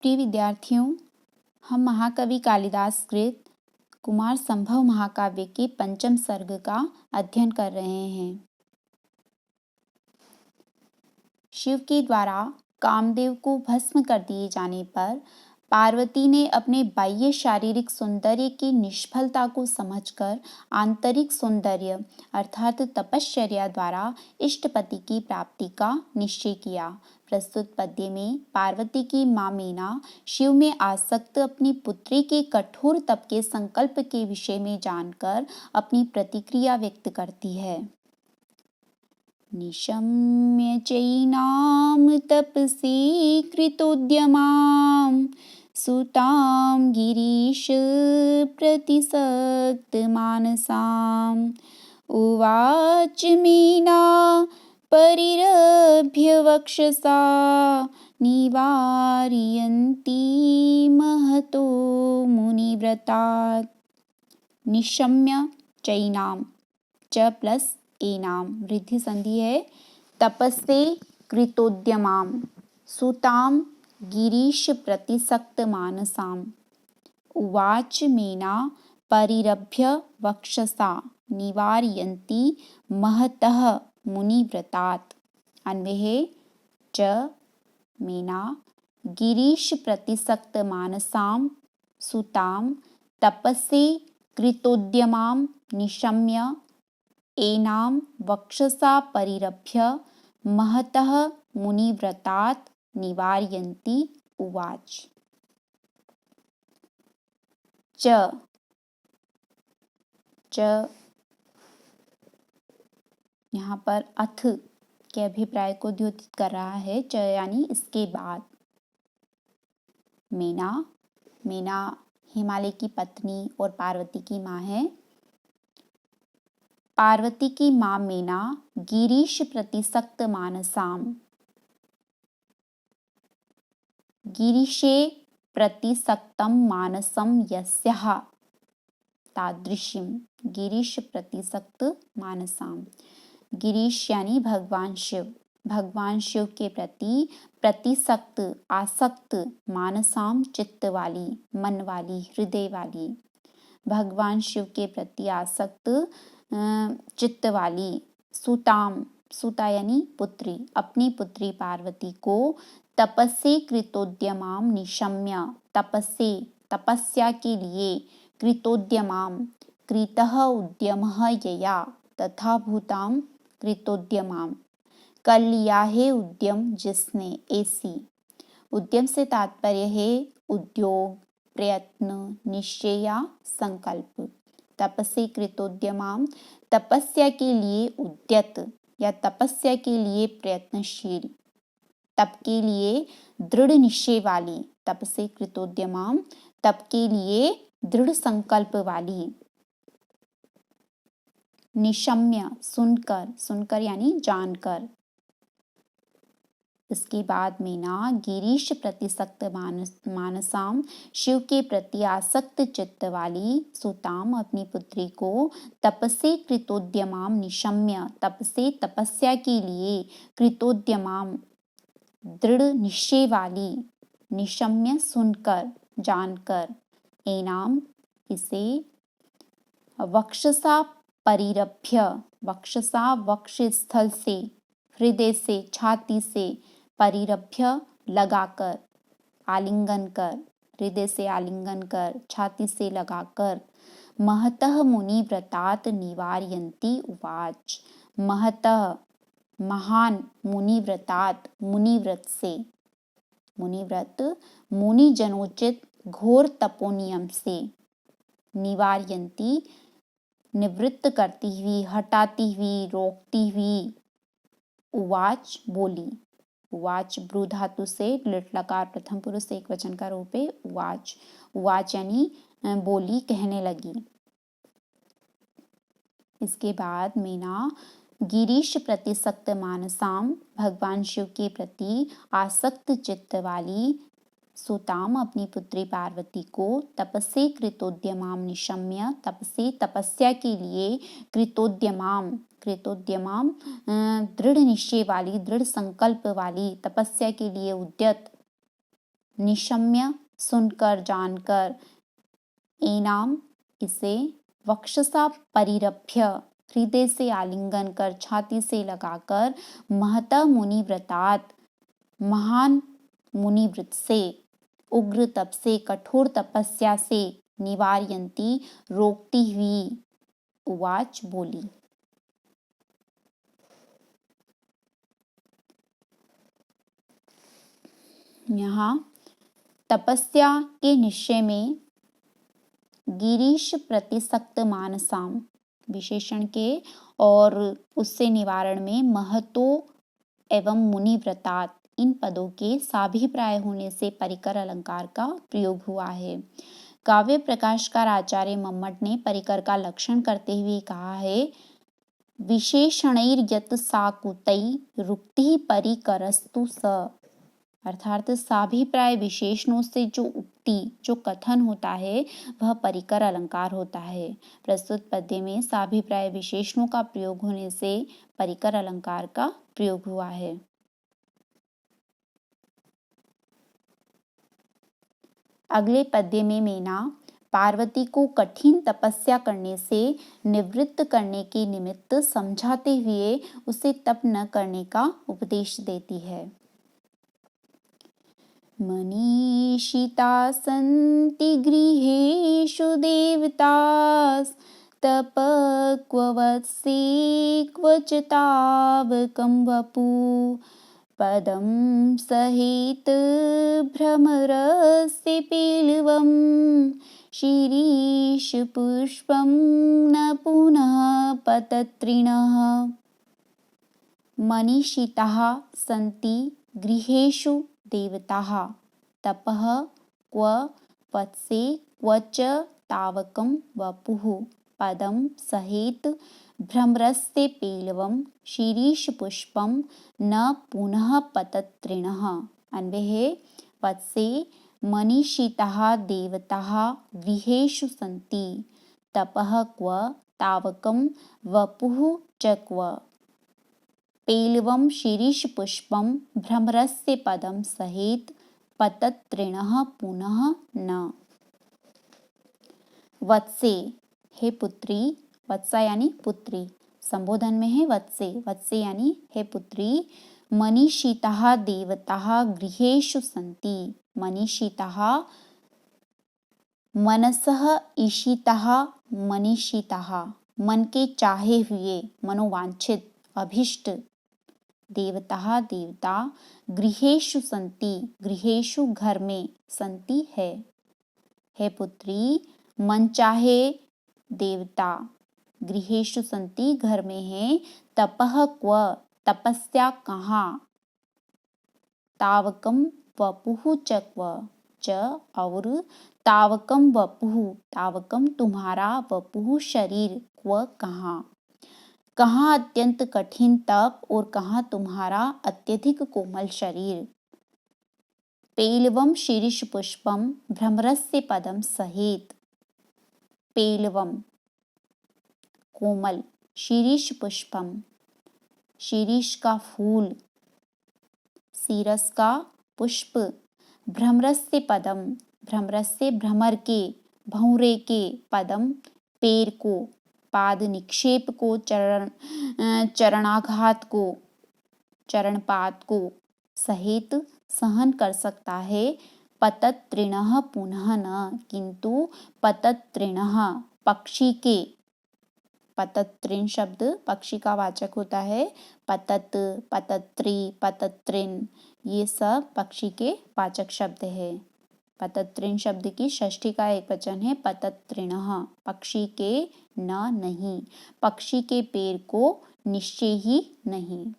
प्रिय विद्यार्थियों, हम महाकवि कालिदास कृत कुमार संभव महाकाव्य के पंचम सर्ग का अध्ययन कर रहे हैं। शिव के द्वारा कामदेव को भस्म कर दिए जाने पर पार्वती ने अपने बाह्य शारीरिक सौंदर्य की निष्फलता को समझकर आंतरिक सौंदर्य अर्थात तपश्चर्या द्वारा इष्टपति की प्राप्ति का निश्चय किया। प्रस्तुत पद्य में पार्वती की मां मीना शिव में आसक्त अपनी पुत्री के कठोर तप के संकल्प के विषय में जानकर अपनी प्रतिक्रिया व्यक्त करती है। निशम्य चैनां तपसी कृतोद्यमां सुतां गिरीश प्रतिसक्तमानसाम् उवाच मीना परिरभ्य वक्षसा निवारयन्ती महतो मुनिव्रतात्। निशम्य चैनां च प्लस एनाम वृद्धि संधि है। तपस्से कृतोद्यमां सुतां गिरीश प्रतिसक्त मानसाम उवाच मीना परिरभ्य वक्षसा निवारयन्ती महतः मुनिव्रतात्। अन्वये च मीना गिरीश प्रतिसक्त मानसां सुतां तपस्से कृतोद्यमां निशम्य एनां वक्षसा परिरभ्य महतः मुनिव्रतात् निवारयन्ती उवाच। च यहाँ पर अथ के अभिप्राय को द्योतित कर रहा है। च यानी इसके बाद। मीना हिमालय की पत्नी और पार्वती की माँ है। पार्वती की मां मीना गिरीश प्रतिसक्त मानसाम गिरीशे प्रतिसक्तम मानसम यस्याः तादृशीं गिरीश प्रतिसक्त मानसाम। गिरीश यानी भगवान शिव के प्रति प्रतिसक्त आसक्त मानसाम चित्त वाली मन वाली हृदय वाली। भगवान शिव के प्रति आसक्त चित्त वाली सुता यानी पुत्री अपनी पुत्री पार्वती को तपस्से कृतोद्यमां निशम्य तपस्या के लिए कृतोद्यमां कृतः उद्यमः यया तथा भूतां कृतोद्यमां कर लिया है उद्यम जिसने ऐसी। उद्यम से तात्पर्य है उद्योग प्रयत्न निश्चय या संकल्प। तपस्से कृतोद्यमां तपस्या के लिए उद्यत या तपस्या के लिए प्रयत्नशील तप के लिए दृढ़ निश्चय वाली। तपस्से कृतोद्यमां तप के लिए दृढ़ संकल्प वाली। निशम्य सुनकर यानी जानकर। इसके बाद मीना गिरीश प्रतिसक्त मानसाम शिव के प्रति आसक्त चित्त वाली सुताम अपनी पुत्री को तपस्से कृतोद्यमाम निशम्य तपसे तपस्या के लिए कृतोद्यमाम दृढ़ निश्चय वाली निशम्य सुनकर जानकर एनाम इसे वक्षसा परिरभ्य वक्षसा वक्ष स्थल से हृदय से छाती से परिरभ्य लगाकर आलिंगन कर हृदय से आलिंगन कर छाती से लगाकर महतः मुनिव्रतात् निवारयन्ती उवाच। महतः महान मुनिव्रतात् मुनिव्रत से मुनिव्रत मुनि जनोचित घोर तपोनियम से निवारयन्ती निवृत्त करती हुई हटाती हुई रोकती हुई उवाच बोली। उवाच ब्रू धातु से लिट लकार प्रथम पुरुष एक वचन का रूप है। उवाच यानी बोली कहने लगी। इसके बाद मीना गिरीश प्रतिसक्त मानसाम भगवान शिव के प्रति आसक्त चित्त वाली सुताम अपनी पुत्री पार्वती को तपस्से कृतोद्यमाम निशम्य तपसे तपस्या के लिए कृतोद्यमाम दृढ़ निश्चय वाली दृढ़ संकल्प वाली तपस्या के लिए उद्यत निशम्य सुनकर जानकर, एनाम इसे, वक्षसा परिरभ्य हृदय से आलिंगन कर छाती से लगाकर, महता मुनिव्रतात् महान मुनिव्रत से, उग्र तप से कठोर तपस्या से, निवारयंती रोकती हुई, उवाच बोली। यहाँ तपस्या के निश्चय में गिरीश प्रतिसक्त मानसाम विशेषण के और उससे निवारण में महतो एवं मुनिव्रतात इन पदों के साभिप्राय होने से परिकर अलंकार का प्रयोग हुआ है। काव्य प्रकाशकार आचार्य मम्मट ने परिकर का लक्षण करते हुए कहा है, विशेषणैर्यत साकुतै रुक्ति परिकरस्तु स, अर्थात साभिप्राय विशेषणों से जो उक्ति जो कथन होता है वह परिकर अलंकार होता है। प्रस्तुत पद्य में साभिप्राय विशेषणों का प्रयोग होने से परिकर अलंकार का प्रयोग हुआ है। अगले पद्य में मीना पार्वती को कठिन तपस्या करने से निवृत्त करने के निमित्त समझाते हुए उसे तप न करने का उपदेश देती है। मनीषिता सन्ति गृहेषु देवतास्, तप क्ववत्से क्वच तावकं वपु, पदं सहित भ्रमरस्य पेलवं, शिरीषपुष्पं न पुनः पतत्रिणः। मनीषिताः सन्ति गृहेषु देवताः, तपः क्व वत्से क्वच तावकं वपुः, पदं सहेत भ्रमरस्य पेलवं, शिरीषपुष्पं न पुनः पतत्रिणः। अन्वय है, वत्से मनीषिताः देवताः गृहेषु सन्ति, तपः क्व तावकं वपुः च क्व, पेलवं शिरीषपुष्पं भ्रमरस्य पदं सहेत पतत्रिणः पुनः न। वत्से हे पुत्री, वत्सा यानी पुत्री, संबोधन में है वत्से, वत्से यानी हे पुत्री। मनीषिताः देवताः गृहेषु सन्ति, मनीषिताः मनसः ईशिताः, मनीषिताः मन के चाहे हुए, मनोवांछित, अभिष्ट, देवता देवता, गृहेषु सन्ति गृहेषु घर में, सन्ति है, हे पुत्री मन चाहे देवता गृहेषु सन्ति घर में है, तपः क्व तपस्या कहाँ, तावकं वपुः च क्व, च और तावकं वपुः, तावकं तुम्हारा, वपुः शरीर, क्व कहाँ, कहाँ अत्यंत कठिन तप और कहाँ तुम्हारा अत्यधिक कोमल शरीर। पेलवम शीर्ष पुष्पम भ्रमरस्य पदम सहित, पेलवम कोमल, शीर्ष पुष्पम शीर्ष का फूल, सीरस का पुष्प, भ्रमरस्य पदम भ्रमरस्य भ्रमर के, भौरे के, पदम पैर को, पाद निक्षेप को, चरणाघात को, चरणपात को, सहित सहन कर सकता है। पतत्रिणः पुनः न, किंतु पतत्रिणः पक्षी के, पतत्रिन शब्द पक्षी का वाचक होता है, पतत, पतत्री, पतत्रिन ये सब पक्षी के वाचक शब्द है। पतत्रिन शब्द की षष्ठी का एक वचन है पतत्रिणः, पक्षी के न नहीं, पक्षी के पैर को निश्चय ही नहीं।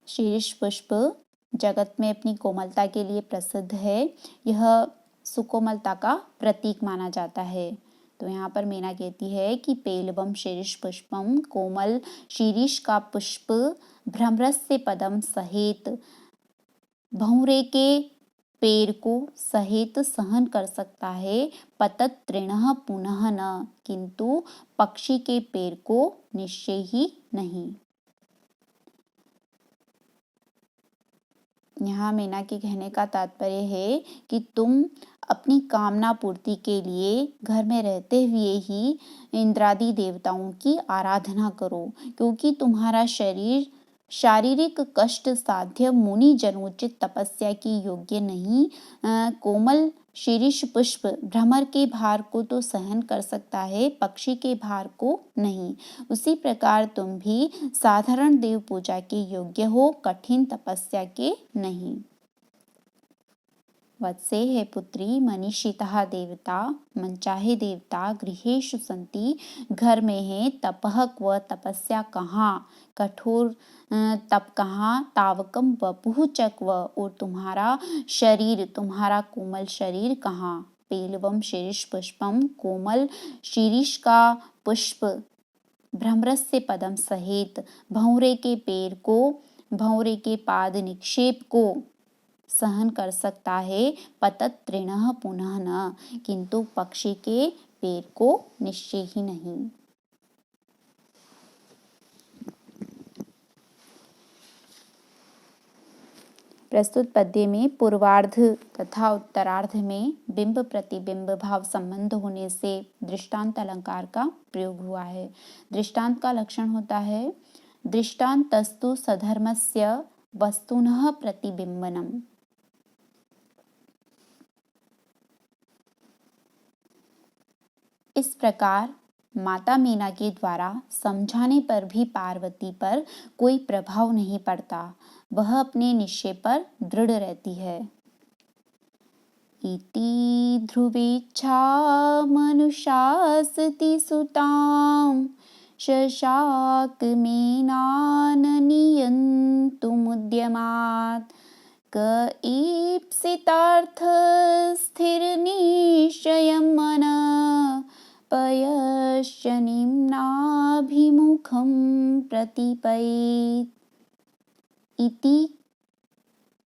शीर्ष पुष्प जगत में अपनी कोमलता के लिए प्रसिद्ध है, यह सुकोमलता का प्रतीक माना जाता है। तो यहाँ पर मीना कहती है कि पेलवम शीर्ष पुष्पम, कोमल शीर्ष का पुष्प, भ्रमरस्य पदम सहित भौरे के पैर को सहित सहन कर सकता है। पतत्रिणः पुनः न, किंतु पक्षी के पैर को निश्चय ही नहीं। यहाँ मीना के कहने का तात्पर्य है कि तुम अपनी कामना पूर्ति के लिए घर में रहते हुए ही इंद्रादि देवताओं की आराधना करो, क्योंकि तुम्हारा शरीर शारीरिक कष्ट साध्य मुनि जनोचित तपस्या की योग्य नहीं। कोमल शीर्ष पुष्प भ्रमर के भार को तो सहन कर सकता है, पक्षी के भार को नहीं। उसी प्रकार तुम भी साधारण देव पूजा के योग्य हो, कठिन तपस्या के नहीं। वत्से हे पुत्री, मनीषितः देवता, मनचाहे देवता गृहेषु सन्ति। घर में है तपः क्व, तपस्या कहाँ, कठोर तप कहाँ, तावकम वपुः च क्व, और तुम्हारा शरीर, तुम्हारा कोमल शरीर कहाँ। पेलवम शीर्ष पुष्पम, कोमल शीर्ष का पुष्प भ्रमरस्य पदम सहित भौरे के पैर को, भौरे के पाद निक्षेप को सहन कर सकता है। पतत तृणः पुनः न, किंतु पक्षी के पैर को निश्चय ही नहीं। प्रस्तुत पद्य में पूर्वार्ध तथा उत्तरार्ध में बिंब प्रतिबिंब भाव संबंध होने से दृष्टांत अलंकार का प्रयोग हुआ है। दृष्टांत का लक्षण होता है दृष्टान्तस्तु सधर्मस्य वस्तुनः प्रतिबिंबनम। इस प्रकार माता मीना के द्वारा समझाने पर भी पार्वती पर कोई प्रभाव नहीं पड़ता, वह अपने निश्चय पर दृढ़ रहती है। इति ध्रुवेच्छा मनुषासति सुतां, शशाक मीनान नियन्तुमुद्यमात्, क ईप्सितार्थ स्थिर निश्चयं मनः, पयश्च निम्नाभिमुखं प्रतिपैत्। इति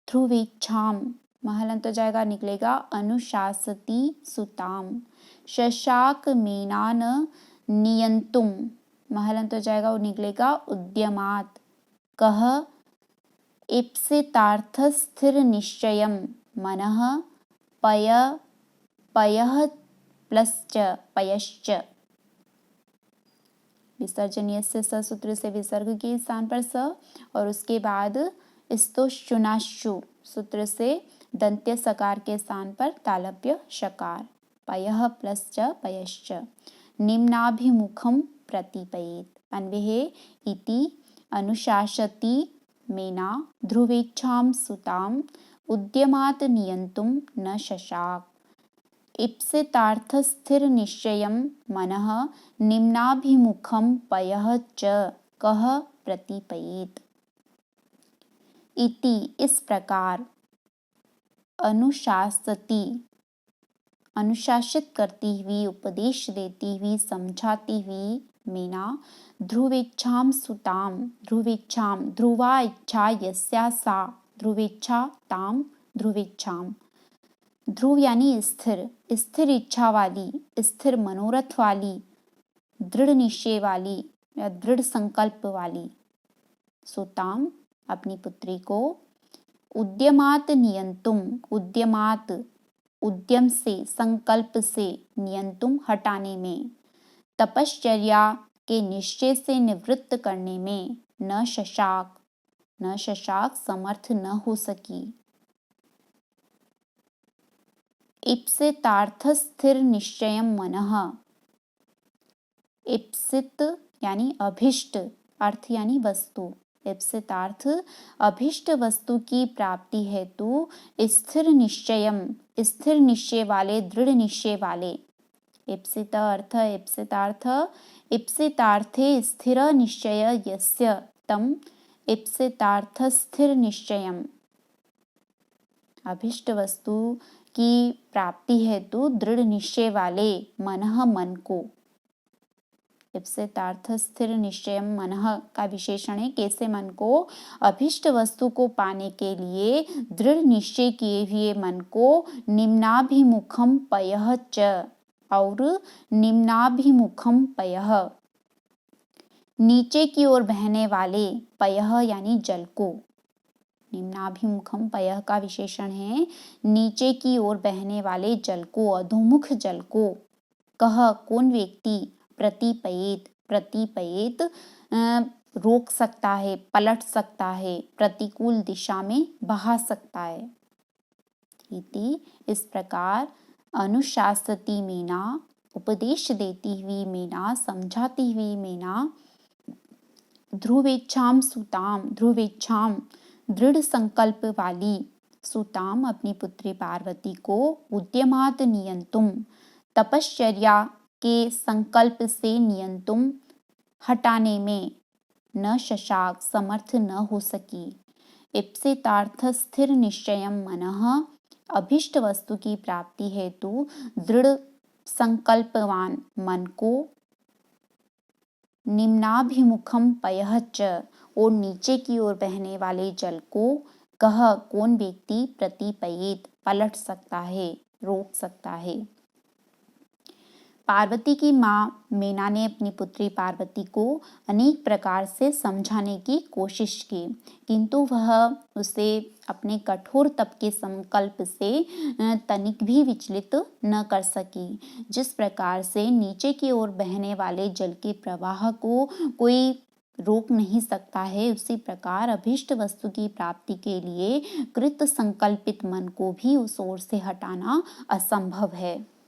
ध्रुवेच्छाम, महलंत तो जाएगा, निकलेगा अनुशासती सुताम। शशाक मीनान नियंतुम, महलंत तो जाएगा, वो निकलेगा उद्यमात। कह इप्सितार्थ स्थिर निश्चयम मनः, पयः प्लश्च पयश्च। विसर्जनीय से स सूत्र से विसर्ग के स्थान पर स, और उसके बाद स्तोश्चुनाश्चु सूत्र से दंत्य सकार के स्थान पर तालव्य शकार। पयः प्लश्च पयश्च निम्नाभिमुखम प्रतिपयेत्। अन्वये इति अनुशासति मीना ध्रुवेच्छां सुताम्, उद्यमात् नियन्तुं न शशाक। इप्सितार्थ स्थिर निश्चयं मनः, निम्नाभिमुखं पयः च कः प्रतिपयेत्। इति इस प्रकार, अनुशासती अनुशासित करती हुई, उपदेश देती हुई, समझाती हुई मीना ध्रुवेच्छां सुताम, ध्रुवेच्छाम ध्रुवा इच्छा यस्या सा, ध्रुवेच्छा ताम ध्रुवेच्छाम। ध्रुव यानी स्थिर, स्थिर इच्छा वाली, स्थिर मनोरथ वाली, दृढ़ निश्चय वाली या दृढ़ संकल्प वाली सुताम अपनी पुत्री को, उद्यमात नियंतुम, उद्यमात उद्यम से, संकल्प से, नियंतुम हटाने में, तपश्चर्या के निश्चय से निवृत्त करने में, न शशाक, न शशाक समर्थ न हो सकी। इप्सितार्थ स्थिर निश्चयम मनः, इप्सित यानी अभिष्ट, अर्थ यानी वस्तु, इप्सितार्थ अभिष्ट वस्तु की प्राप्ति हेतु स्थिर निश्चयम, स्थिर निश्चय वाले, दृढ़ निश्चय वाले। इप्सित अर्थ इप्सितार्थ, इप्सितार्थे स्थिर निश्चय यस्य तम इप्सितार्थ स्थिर निश्चयम। अभिष्ट वस्तु की प्राप्ति हेतु दृढ़ निश्चय वाले मनः मन को। इप्सितार्थ स्थिर निश्चय मनः का विशेषण है, कैसे मन को, अभिष्ट वस्तु को पाने के लिए दृढ़ निश्चय किए हुए मन को, निम्नाभिमुखम पयः च, और निम्नाभिमुखम पयः नीचे की ओर बहने वाले, पयः यानी जल को, निम्नाभिमुखम पयः का विशेषण है नीचे की ओर बहने वाले जल को, अधोमुख जल को। कह कौन व्यक्ति, प्रतिपयेत, प्रतिपयेत रोक सकता है, पलट सकता है, प्रतिकूल दिशा में बहा सकता है। इति इस प्रकार अनुशासती मीना, उपदेश देती हुई मीना, समझाती हुई मीना, ध्रुवेच्छाम सुताम, ध्रुवेच्छाम दृढ़ संकल्प वाली सुताम अपनी पुत्री पार्वती को उद्यमात नियंतुम तपश्चर्या के संकल्प से नियंतुम हटाने में न शशाक समर्थ न हो सकी। इप्सितार्थ स्थिर निश्चयम मनः अभिष्ट वस्तु की प्राप्ति हेतु दृढ़ संकल्पवान मन को, निम्नाभिमुखम पयः च और नीचे की ओर बहने वाले जल को, कह कौन व्यक्ति, प्रतिपयेत पलट सकता है, रोक सकता है। पार्वती की माँ मीना ने अपनी पुत्री पार्वती को अनेक प्रकार से समझाने की कोशिश की, किंतु वह उसे अपने कठोर तप के संकल्प से तनिक भी विचलित न कर सकी। जिस प्रकार से नीचे की ओर बहने वाले जल के प्रवाह को कोई रोक नहीं सकता है, उसी प्रकार अभीष्ट वस्तु की प्राप्ति के लिए कृत संकल्पित मन को भी उस ओर से हटाना असंभव है।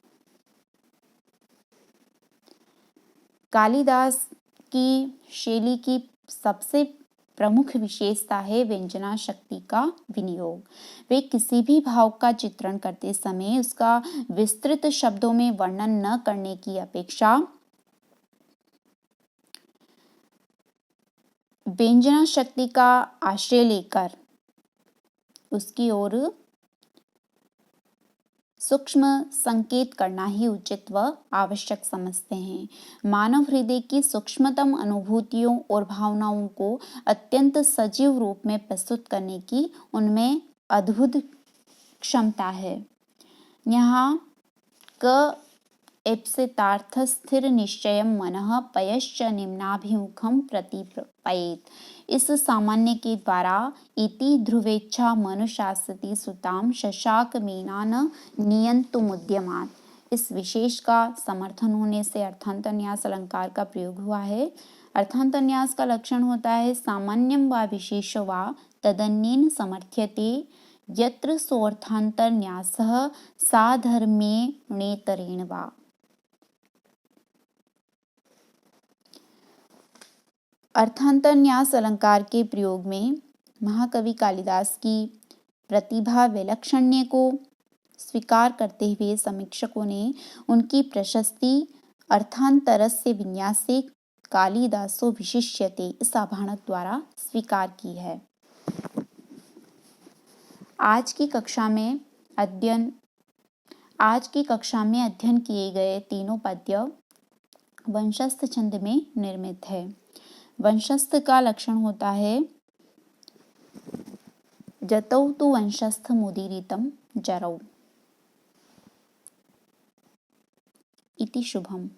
कालिदास की शैली की सबसे प्रमुख विशेषता है व्यंजना शक्ति का विनियोग। वे किसी भी भाव का चित्रण करते समय उसका विस्तृत शब्दों में वर्णन न करने की अपेक्षा व्यंजना शक्ति का आश्रय लेकर उसकी ओर सूक्ष्म संकेत करना ही उचित व आवश्यक समझते हैं। मानव हृदय की सूक्ष्मतम अनुभूतियों और भावनाओं को अत्यंत सजीव रूप में प्रस्तुत करने की उनमें अद्भुत क्षमता है। यहाँ क एप्सितार्थ स्थिर निश्चयम मनः पयश्च निम्नाभिमुखम प्रतिपयेत, इस सामान्य के द्वारा इति ध्रुवेच्छा मनुशासति सुताम शशाक मीना न नियंतुमुद्यमात्, इस विशेष का समर्थन होने से अर्थांतन्यास अलंकार का प्रयोग हुआ है। अर्थांतन्यास का लक्षण होता है सामान्यम वा विशेषो वा तदन्येन समर्थ्यते यत्र सोऽर्थांतन्यासः साधर्म्येणेतरेण वा। अर्थांतन्यास अलंकार के प्रयोग में महाकवि कालिदास की प्रतिभा विलक्षण्य को स्वीकार करते हुए समीक्षकों ने उनकी प्रशस्ति अर्थांतरस्य विन्यासे कालिदासो विशिष्यते इस आभाणक द्वारा स्वीकार की है। आज की कक्षा में अध्ययन किए गए तीनों पद्य वंशस्थ छंद में निर्मित है। वंशस्थ का लक्षण होता है जतौ तु वंशस्थ मुदीरितं जरौ। इति शुभम।